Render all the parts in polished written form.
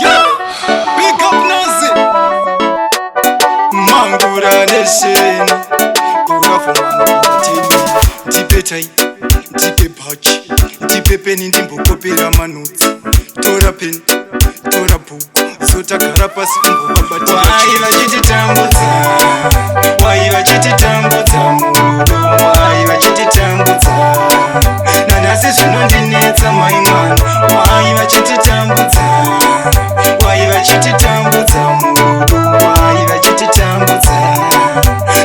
Yo, big up Nazi Mangura nation Ura for Mangura TV Tipe tai, tipe pachi Tipe peni ndimbo kopera manutsi Tora pen, tora buku Zota karapasi umbo babati Wai vachititambudza Wai vachititambudza murudo Wai vachititambudza Nanasi zvinondinetsa maimwana Wai vachititambudza Wai vachititambudza murudo Wai vachititambudza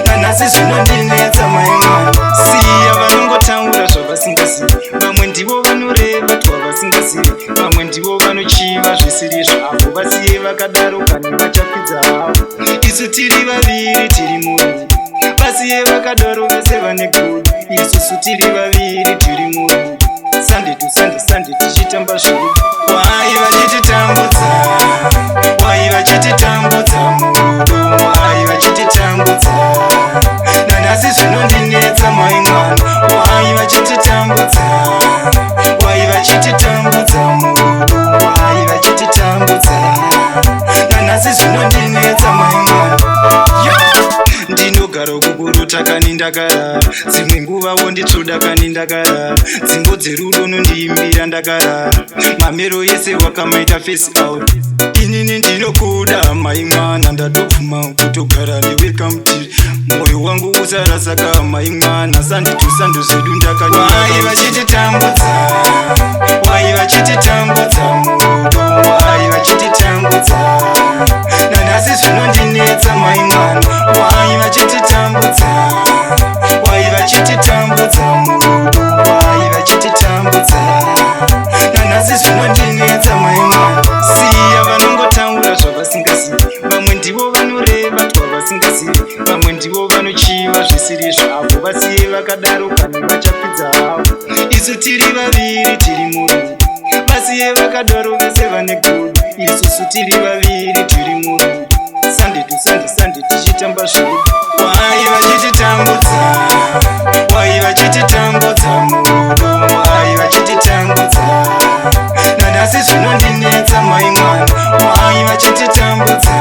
Nanasi zvinondinetsa maimwana Siya vanongotaura zvavasingazivi Vamwe ndivo vanoreva twavasingazivi Vamwe ndivo vanochiva zvisiri zvavo Vasiye vakadaro kani vachakwidza havo Isu tiri vaviri tiri murudo Vasiye vakadaro vese vane gudu Isusu tiri vaviri tiri murudo Sunday to Sunday, Sunday tichitamba zvirudo Wai vachititambudza Wai vachititambudza murudo Wai vachititambudza Nanasi zvinondinetsa maimwana Wai vachititambudza Wai vachititambudza murudo Wai vachititambudza Nanasi zvinondinetsa maimwana Ndinogara kukuruta kani ndakara Dzimwe nguvawo nditsvoda kani ndakara Dzimbo dzerudo nondiimbira ndakara Mamero yese wakamaita face out Inini ndinokuda maimwana Ndatopfuma kutogara newelcome tea Moyo wangu usarasaka maimwana Sandi to sando zvedu ndakanyora Wai vachititambudza Wai vachititambudza murudo Wai vachititambudza Nanasi zvinondinetsa maimwana Wai vachititambudza Wai vachititambudza murudo Wai vachititambudza Nanasi zvinondinetsa maimwana Siya vanongotaura zvavasingazivi Vamwe ndivo vanoreva twavasingazivi Vamwe ndivo vanochiva zvisiri zvavo Vasiye vakadaro kani vachakwidza havo Isu tiri vaviri tiri murudo Vasiye vakadaro vese vane gudu Isusu tiri vaviri tiri murudo Sunday to Sunday, Sunday tichitamba zvirudo Wai vachititambudza Wai vachititambudza murudo Wai vachititambudza Nanasi zvinondinetsa maimwana Wai vachititambudza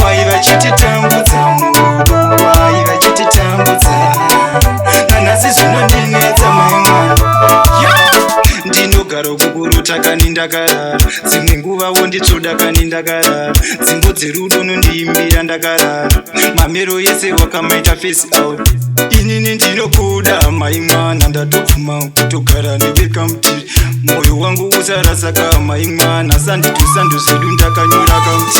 Wai vachititambudza murudo Wai vachititambudza Nanasi zvinondinetsa maimwana Ndinogara kukuruta kani ndakara Dzimwe nguvawo nditsvoda kani ndakara Dzimbo dzerudo nondiimbira ndakara Mamero yese wakamaita face out Inini ndinokuda maimwana Ndatopfuma kutogara newelcome tea Moyo wangu usarasaka maimwana Sandi to sando zvedu ndakanyora kauti